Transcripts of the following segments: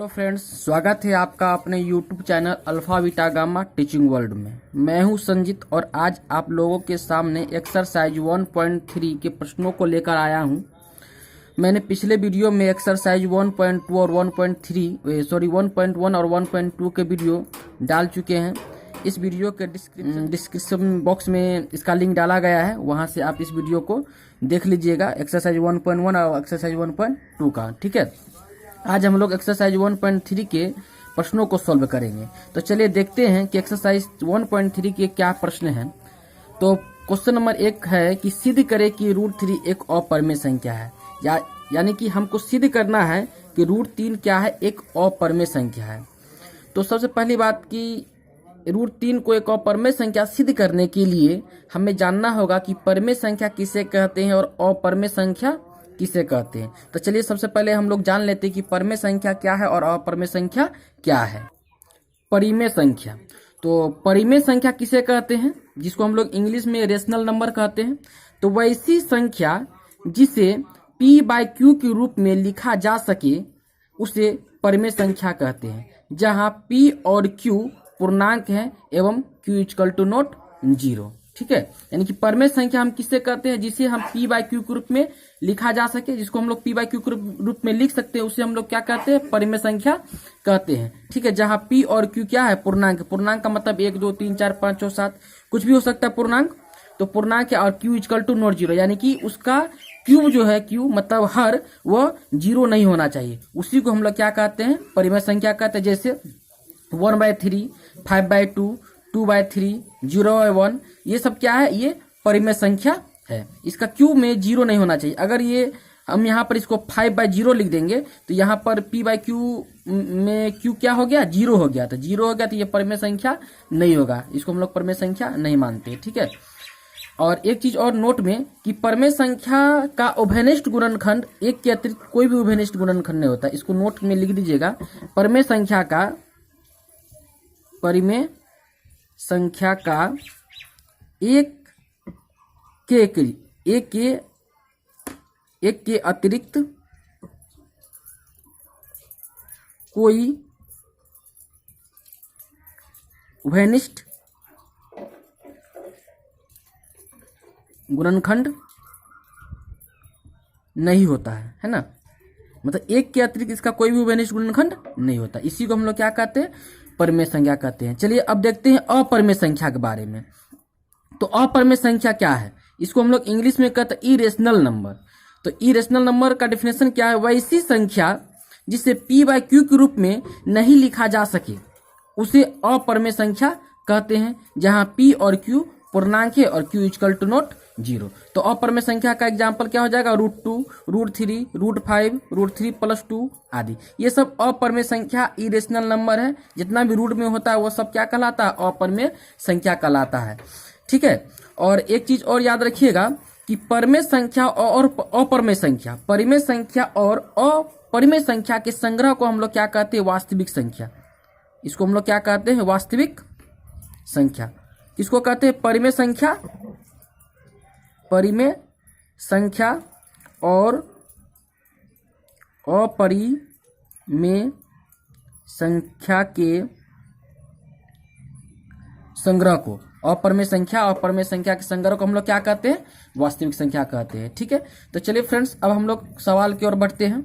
Hello friends, स्वागत है आपका अपने YouTube channel alpha beta gamma teaching world में। मैं हूं संजीत और आज आप लोगों के सामने एक्सरसाइज 1.3 के प्रश्नों को लेकर आया हूं। मैंने पिछले वीडियो में एक्सरसाइज 1.2 और 1.1 और 1.2 के वीडियो डाल चुके हैं। इस वीडियो के डिस्क्रिप्शन बॉक्स में इसका लिंक डाला गया है, वहां से आप इस वीडियो को देख लीजिएगा, एक्सरसाइज 1.1 और एक्सरसाइज 1.2 का। ठीक है, आज हम लोग एक्सरसाइज 1.3 के प्रश्नों को सॉल्व करेंगे। तो चलिए देखते हैं कि एक्सरसाइज 1.3 के क्या प्रश्न हैं। तो क्वेश्चन नंबर 1 है कि सिद्ध करें कि √3 एक अपरिमेय संख्या है। यानी कि हमको सिद्ध करना है कि √3 क्या है, एक अपरिमेय संख्या है। तो सबसे पहली बात कि √3 को एक अपरिमेय संख्या सिद्ध करने के लिए हमें जानना होगा कि परिमेय संख्या किसे कहते हैं और अपरिमेय संख्या किसे कहते हैं। तो चलिए सबसे पहले हम लोग जान लेते हैं कि परिमेय संख्या क्या है और अपरिमेय संख्या क्या है। परिमेय संख्या, तो परिमेय संख्या किसे कहते हैं, जिसको हम लोग इंग्लिश में रेशनल नंबर कहते हैं। तो वैसी संख्या जिसे p/q के रूप में लिखा जा सके उसे परिमेय संख्या कहते हैं, जहां p और q पूर्णांक है एवं q = 0। ठीक है, यानी कि परिमेय संख्या हम किससे कहते हैं, जिसे हम p/q के रूप में लिखा जा सके, जिसको हम लोग p/q के रूप में लिख सकते हैं, उसे हम लोग क्या कहते हैं, परिमेय संख्या कहते हैं। ठीक है, जहां p और q क्या है, पूर्णांक। पूर्णांक का मतलब 1 2 3 4 5 6 7 कुछ भी हो सकता है पूर्णांक। तो पूर्णांक है और q = 0, यानी कि उसका क्यूब जो है, q मतलब हर, वह 0 नहीं होना चाहिए। उसी को हम लोग क्या कहते हैं, परिमेय संख्या कहते हैं। जैसे 1/3, 5/2, 2/3, 0/1, ये सब क्या है, ये परिमेय संख्या है। इसका क्यूब में 0 नहीं होना चाहिए। अगर ये हम यहाँ पर इसको 5/0 लिख देंगे तो यहाँ पर p/q में q क्या हो गया, 0 हो गया। तो 0 हो गया तो ये परिमेय संख्या नहीं होगा, इसको हम लोग परिमेय संख्या नहीं मानते। ठीक है, और एक चीज और नोट में कि परिमेय संख्या का उभयनिष्ठ गुणनखंड एक के अतिरिक्त कोई भी उभयनिष्ठ गुणनखंड नहीं होता। इसको नोट में लिख दीजिएगा। परिमेय संख्या का एक के अतिरिक्त कोई उभयनिष्ठ गुणनखंड नहीं होता है ना। मतलब एक के अतिरिक्त इसका कोई भी उभयनिष्ठ गुणनखंड नहीं होता। इसी को हम लोग क्या कहते हैं, परिमेय संख्या कहते हैं। चलिए अब देखते हैं अपरिमेय संख्या के बारे में। तो अपरिमेय संख्या क्या है, इसको हम लोग इंग्लिश में कहते हैं इरेशनल नंबर। तो इरेशनल नंबर का डेफिनेशन क्या है, वैसी संख्या जिसे p/q के रूप में नहीं लिखा जा सके उसे अपरिमेय संख्या कहते हैं, जहां p और q पूर्णांक है और q = 0। तो अपरिमेय संख्या का एग्जाम्पल क्या हो जाएगा, √2, √3, √5, √3 + 2 आदि। ये सब अपरिमेय संख्या इरेशनल नंबर है। जितना भी रूट में होता है वो सब क्या कहलाता है, अपरिमेय संख्या कहलाता है। ठीक है, और एक चीज और याद रखिएगा कि परिमेय संख्या और अपरिमेय संख्या, परिमेय संख्या और अपरिमेय संख्या के संग्रह को हम लोग क्या कहते हैं, वास्तविक संख्या। इसको हम लोग क्या कहते हैं, वास्तविक संख्या। किसको कहते हैं, परिमेय संख्या। परिमेय संख्या और अपरिमेय संख्या के संग्रह को, अपरिमेय संख्या और परिमेय संख्या के संग्रह को हम लोग क्या कहते हैं, वास्तविक संख्या कहते हैं। ठीक है, तो चलिए फ्रेंड्स, अब हम लोग सवाल की ओर बढ़ते हैं।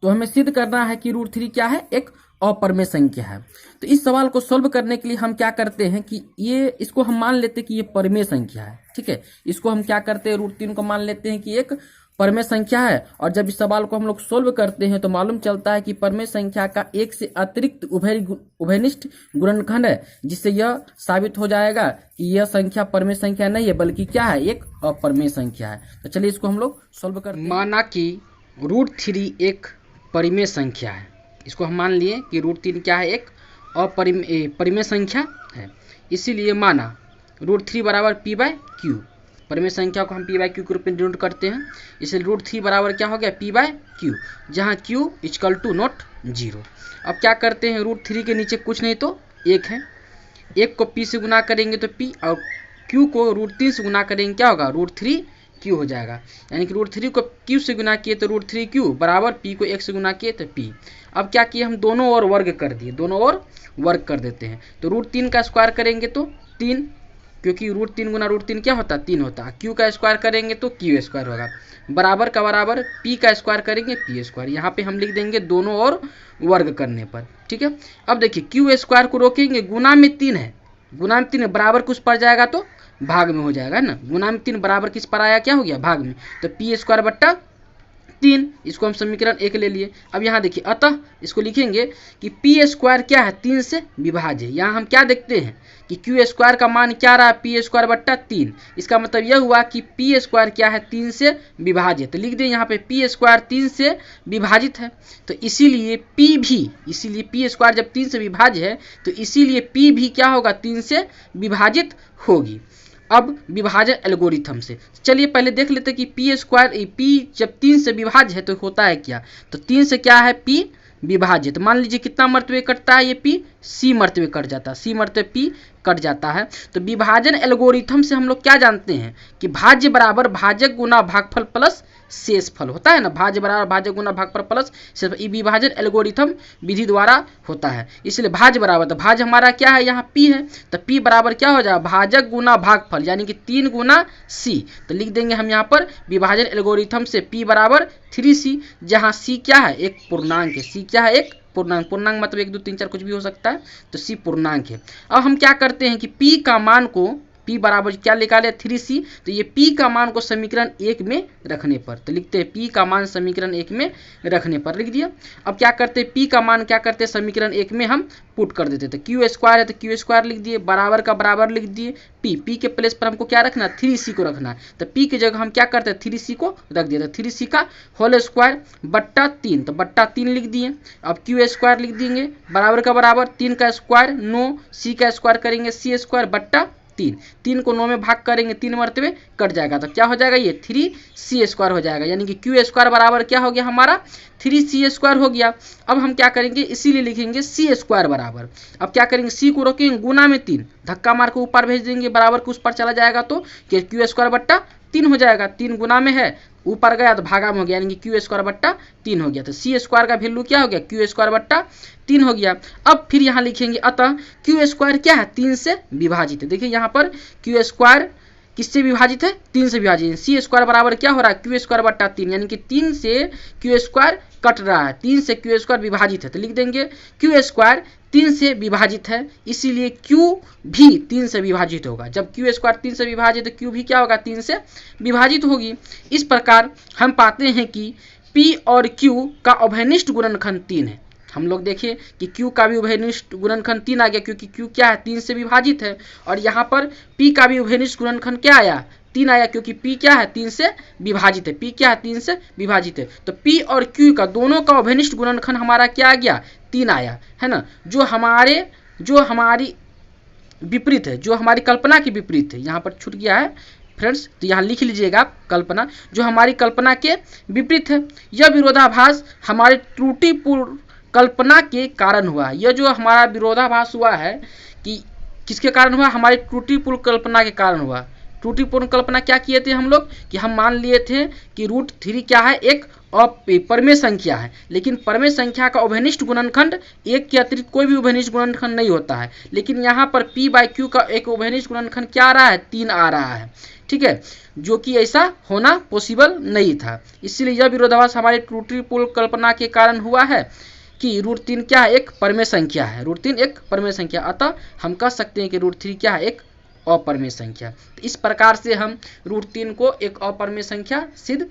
तो हमें सिद्ध करना है कि √3 क्या है, एक अपरिमेय संख्या है। तो इस सवाल को सॉल्व करने के लिए हम क्या करते हैं कि इसको हम मान लेते हैं कि ये परिमेय संख्या है। ठीक है, इसको हम क्या करते हैं, √3 को मान लेते हैं कि एक परिमेय संख्या है। और जब इस सवाल को हम लोग सोल्व करते हैं तो मालूम चलता है कि परिमेय संख्या का एक से अतिरिक्त उभयनिष्ठ गुणनखंड है, जिससे यह साबित हो जाएगा कि यह संख्या परिमेय संख्या नहीं है बल्कि क्या है, एक अपरिमेय संख्या है। तो चलिए इसको हम लोग सोल्व करते हैं। माना कि √3 एक परिमेय संख्या है। इसको हम मान लिए कि √3 क्या है, एक परिमेय संख्या है। इसीलिए माना √3 = p/q। परिमेय संख्या को हम p/q के रूप में डिनोट करते हैं। इसलिए √3 बराबर क्या हो गया, p/q, जहां q = 0। अब क्या करते हैं, √3 के नीचे कुछ नहीं तो 1 है। 1 को p से गुना करेंगे तो p, और q को √3 से गुना करेंगे क्या होगा, √3 क्यू हो जाएगा, यानी कि √3 को क्यू से गुना किए तो √3 बराबर पी को 1 से गुना किए तो पी। अब क्या किए हम दोनों ओर वर्ग कर दिए, दोनों ओर वर्ग कर देते हैं। तो √3 का स्क्वायर करेंगे तो 3, क्योंकि √3 गुना √3 क्या होता है 3 होता है। क्यू का स्क्वायर करेंगे तो क्यू स्क्वायर होगा, बराबर का बराबर पी का स्क्वायर करेंगे पी स्क्वायर। यहाँ पे हम लिख देंगे दोनों ओर वर्ग करने पर, ठीक है। अब देखिए क्यू स्क्वायर को रोकेंगे, गुना में 3 है, गुना में 3 है, बराबर कुछ पड़ जाएगा तो भाग में हो जाएगा ना। गुना में 3 बराबर किस पर आया, क्या हो गया भाग में, तो पी स्क्वायर बट्टा 3, इसको हम समीकरण 1 ले लिए। अब यहाँ देखिए अतः इसको लिखेंगे कि पी स्क्वायर क्या है 3 से विभाज्य। यहाँ हम क्या देखते हैं कि क्यू स्क्वायर का मान क्या रहा, पी स्क्वायर बट्टा 3। इसका मतलब यह हुआ कि पी स्क्वायर क्या है 3 से विभाजित। तो लिख दें यहाँ पे पी स्क्वायर 3 से विभाजित है, तो इसीलिए पी भी, इसीलिए पी स्क्वायर जब 3 से विभाज्य है तो इसीलिए पी भी क्या होगा 3 से विभाजित होगी। अब विभाजन एल्गोरिथम से चलिए पहले देख लेते हैं कि पी स्क्वायर पी जब 3 से विभाज्य है तो होता है क्या। तो 3 से क्या है पी विभाज्य, तो मान लीजिए कितना मर्तबे कटता है ये पी, सी मर्तबे कट जाता है, सी मर्तबे पी कट जाता है। तो विभाजन एल्गोरिथम से हम लोग क्या जानते हैं कि भाज्य बराबर भाजक गुना भागफल प्लस शेषफल होता है ना, भाज्य बराबर भाजक गुना भागफल प्लस शेषफल, ये विभाजन एल्गोरिथम विधि द्वारा होता है। इसलिए भाज्य बराबर, तो भाज्य हमारा क्या है यहाँ पी है, तो पी बराबर क्या हो जाएगा भाजक गुना भागफल, यानी कि 3 गुना सी। तो लिख देंगे हम यहाँ पर विभाजन एल्गोरिथम से पी बराबर 3c, जहाँ सी क्या है एक पूर्णांक है, सी क्या है एक पूर्णांक, पूर्णांक मतलब 1 2 3 4 कुछ भी हो सकता है, तो सी पूर्णांक है। अब हम क्या करते हैं कि p का मान को, p बराबर क्या निकाले 3c, तो ये p का मान को समीकरण 1 में रखने पर, तो लिखते हैं p का मान समीकरण 1 में रखने पर लिख दिया। अब क्या करते हैं p का मान क्या करते हैं समीकरण 1 में हम पुट कर देते, तो क्यू स्क्वायर है तो क्यू स्क्वायर लिख दिए, बराबर का बराबर लिख दिए, p के प्लेस पर हमको क्या रखना है 3c को रखना है, तो p की जगह हम क्या करते हैं 3c को रख दिए, तो 3c का होल स्क्वायर बट्टा 3, तो बट्टा 3 लिख दिए। अब क्यू स्क्वायर लिख देंगे, बराबर का बराबर 3 का स्क्वायर 9, c का स्क्वायर करेंगे c स्क्वायर बट्टा 3, 3 को 9 में भाग करेंगे 3 मरतबे कट जाएगा, तो क्या हो जाएगा ये 3c स्क्वायर हो जाएगा, यानी कि क्यू स्क्वायर बराबर क्या हो गया हमारा 3c स्क्वायर हो गया। अब हम क्या करेंगे इसीलिए लिखेंगे c स्क्वायर बराबर, अब क्या करेंगे c को रोकेंगे गुना में 3, धक्का मार के ऊपर भेज देंगे, बराबर के उस पर चला जाएगा तो क्यू स्क्वायर बट्टा 3 हो जाएगा, 3 गुना में है ऊपर गया तो भागा में हो गया, यानी कि क्यू स्क्वायर बट्टा 3 हो गया। तो सी स्क्वायर का वैल्यू क्या हो गया क्यू स्क्वायर बट्टा 3 हो गया। अब फिर यहाँ लिखेंगे अतः क्यू स्क्वायर क्या है 3 से विभाजित है। देखिए यहाँ पर क्यू स्क्वायर किससे विभाजित है 3 से विभाजित है, सी स्क्वायर बराबर क्या हो रहा है क्यू स्क्वायर बट्टा 3, यानी कि 3 से क्यू स्क्वायर कट रहा है, 3 से क्यू स्क्वायर विभाजित है, तो लिख देंगे क्यू स्क्वायर 3 से विभाजित है, इसीलिए Q भी 3 से विभाजित होगा। जब क्यू स्क्वायर 3 से विभाजित है Q भी क्या होगा 3 से विभाजित होगी। इस प्रकार हम पाते हैं कि P और Q का उभयनिष्ठ गुणनखंड 3 है। हम लोग देखें कि Q का भी उभयनिष्ठ गुणनखंड 3 आ गया, क्योंकि Q क्या है 3 से विभाजित है, और यहाँ पर P का भी उभयनिष्ठ गुणनखंड क्या आया 3 आया, क्योंकि P क्या है 3 से विभाजित है, P क्या है 3 से विभाजित है। तो P और Q का दोनों का उभयनिष्ठ गुणनखंड हमारा क्या आ गया 3 आया है ना, जो हमारी विपरीत है, जो हमारी कल्पना की विपरीत है। यहाँ पर छूट गया है फ्रेंड्स, तो यहाँ लिख लीजिएगा कल्पना, जो हमारी कल्पना के विपरीत है। यह विरोधाभास हमारे त्रुटिपूर्ण कल्पना के कारण हुआ। यह जो हमारा विरोधाभास हुआ है कि किसके कारण हुआ, हमारी त्रुटिपूर्ण कल्पना के कारण हुआ। त्रुटिपूर्ण कल्पना क्या किए थे हम लोग कि हम मान लिए थे कि √3 क्या है एक परमेय संख्या है, लेकिन परमेय संख्या का उभयनिष्ठ गुणनखंड 1 के अतिरिक्त कोई भी उभयनिष्ठ गुणनखंड नहीं होता है, लेकिन यहाँ पर P/Q का एक उभयनिष्ठ गुणनखंड क्या आ रहा है 3 आ रहा है, ठीक है, जो कि ऐसा होना पॉसिबल नहीं था। इसलिए यह विरोधाभास हमारी त्रुटिपूर्ण कल्पना के कारण हुआ है कि √3 क्या है एक परमेय संख्या है, √3 एक परमेय संख्या, अतः हम कह सकते हैं कि √3 क्या है एक अपरमेय संख्या। तो इस प्रकार से हम √3 को एक अपरमेय संख्या सिद्ध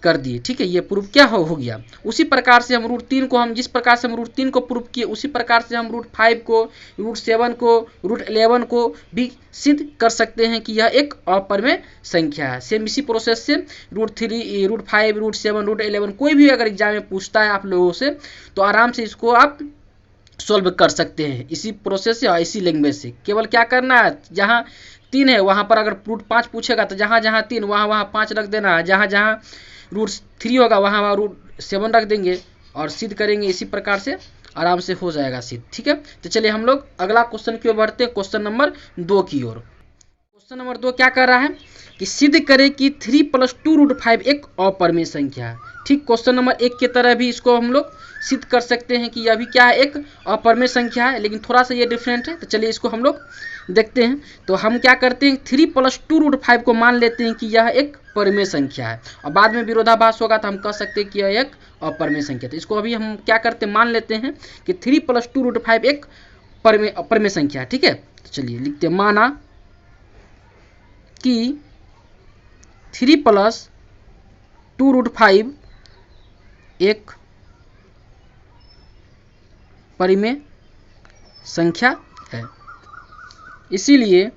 कर दिए, ठीक है, ये प्रूफ क्या हो गया। उसी प्रकार से हम √3 को, हम जिस प्रकार से हम √3 को प्रूफ किए उसी प्रकार से हम √5 को, √7 को, √11 को भी सिद्ध कर सकते हैं कि यह एक अपरमेय संख्या है। सेम इसी प्रोसेस से √3, √5, √7, √11 कोई भी अगर एग्जाम में पूछता है आप लोगों से तो आराम से इसको आप सॉल्व कर सकते हैं इसी प्रोसेस से और इसी लैंग्वेज से। केवल क्या करना है, जहाँ 3 है वहाँ पर अगर √5 पूछेगा तो जहाँ जहाँ 3 वहाँ 5 रख देना है, जहाँ जहाँ √3 होगा वहाँ √7 रख देंगे और सिद्ध करेंगे। इसी प्रकार से आराम से हो जाएगा सिद्ध, ठीक है। तो चलिए हम लोग अगला क्वेश्चन की ओर बढ़ते हैं, क्वेश्चन नंबर 2 की ओर। क्वेश्चन नंबर 2 क्या कर रहा है कि सिद्ध करे कि 3 + 2√5 एक अपरिमेय संख्या है। ठीक क्वेश्चन नंबर 1 की तरह भी इसको हम लोग सिद्ध कर सकते हैं कि यह भी क्या है, एक अपरिमेय संख्या है, लेकिन थोड़ा सा ये डिफरेंट है। तो चलिए इसको हम लोग देखते हैं। तो हम क्या करते हैं, 3 + 2√5 को मान लेते हैं कि यह एक परिमेय संख्या है, और बाद में विरोधाभास होगा तो हम कह सकते हैं कि यह एक अपरिमेय संख्या। तो इसको अभी हम क्या करते हैं, मान लेते हैं कि 3 + 2√5 एक परिमेय संख्या है। ठीक है, तो चलिए लिखते हैं, माना कि 3 + 2√5 एक परिमेय संख्या है, इसीलिए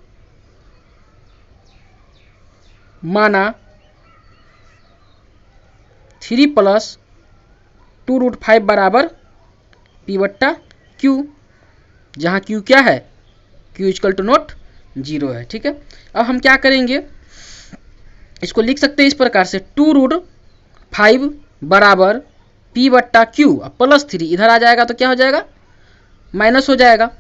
माना 3 + 2√5 बराबर P/Q, जहाँ Q क्या है, Q = 0 है। ठीक है, अब हम क्या करेंगे, इसको लिख सकते हैं इस प्रकार से, 2√5 बराबर P/Q +3, इधर आ जाएगा तो क्या हो जाएगा, माइनस हो जाएगा।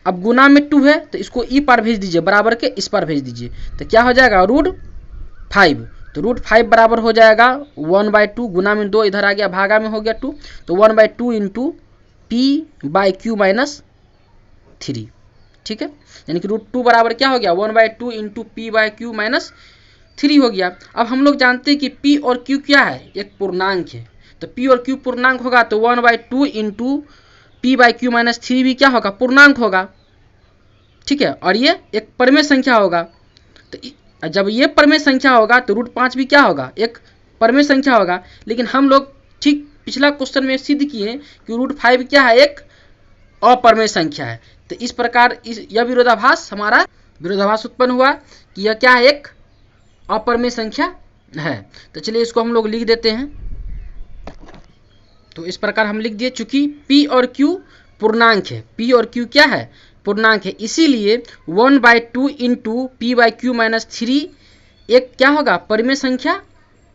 अब गुना में 2 है तो इसको ई पार भेज दीजिए, बराबर के इस पार भेज दीजिए, तो क्या हो जाएगा, √5। तो √5 बराबर हो जाएगा 1/2, गुना में 2 इधर आ गया, भागा में हो गया 2, तो 1/2 × P/Q - 3। ठीक है, यानी कि √2 बराबर क्या हो गया, 1/2 × P/Q - 3 हो गया। अब हम लोग जानते हैं कि P और Q क्या है, एक पूर्णांक है, तो P और Q पूर्णांक होगा तो 1/2 × P/Q - 3 भी क्या होगा, पूर्णांक होगा। ठीक है, और ये एक परिमेय संख्या होगा। तो जब ये परिमेय संख्या होगा तो √5 भी क्या होगा, एक परिमेय संख्या होगा। लेकिन हम लोग ठीक पिछला क्वेश्चन में सिद्ध किए कि √5 क्या है, एक अपरिमेय संख्या है। तो इस प्रकार यह विरोधाभास उत्पन्न हुआ कि यह क्या है, एक अपरिमेय संख्या है। तो चलिए इसको हम लोग लिख देते हैं। तो इस प्रकार हम लिख दिए, चूंकि P और Q पूर्णांक है, P और Q क्या है, पूर्णांक है, इसीलिए 1/2 × P/Q - 3 एक क्या होगा, परिमेय संख्या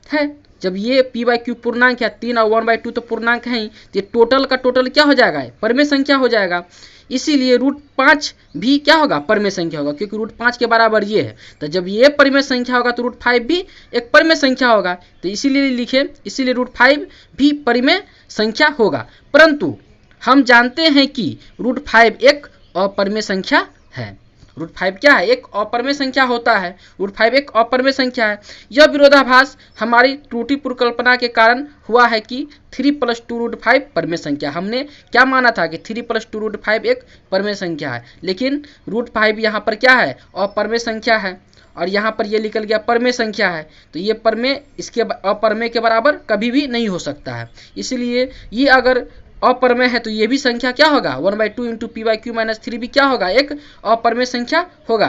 है। जब ये P/Q पूर्णांक है, 3 और 1/2 तो पूर्णांक है ही, तो ये टोटल का टोटल क्या हो जाएगा, परिमेय संख्या हो जाएगा। इसीलिए √5 भी क्या होगा, परिमेय संख्या होगा, क्योंकि √5 के बराबर ये है। तो जब ये परिमेय संख्या होगा तो √5 भी एक परिमेय संख्या होगा। तो इसीलिए लिखे, इसीलिए √5 भी परिमेय संख्या होगा। परंतु हम जानते हैं कि √5 एक अपरिमेय संख्या है। √5 क्या है, एक अपरिमेय संख्या होता है, √5 एक अपरिमेय संख्या है। यह विरोधाभास हमारी त्रुटिपूर्ण कल्पना के कारण हुआ है कि 3 + 2√5 परिमेय संख्या। हमने क्या माना था कि 3 + 2√5 एक परिमेय संख्या है, लेकिन √5 यहाँ पर क्या है, अपरिमेय संख्या है, और यहाँ पर ये निकल गया परिमेय संख्या है। तो ये परिमेय इसके अपरिमेय के बराबर कभी भी नहीं हो सकता है। इसलिए ये अगर अपरिमेय है तो ये भी संख्या क्या होगा, 1/2 × P/Q - 3 भी क्या होगा, एक अपरिमेय संख्या होगा।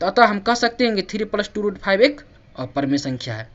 तो अतः हम कह सकते हैं कि 3 + 2√5 एक अपरिमेय संख्या है।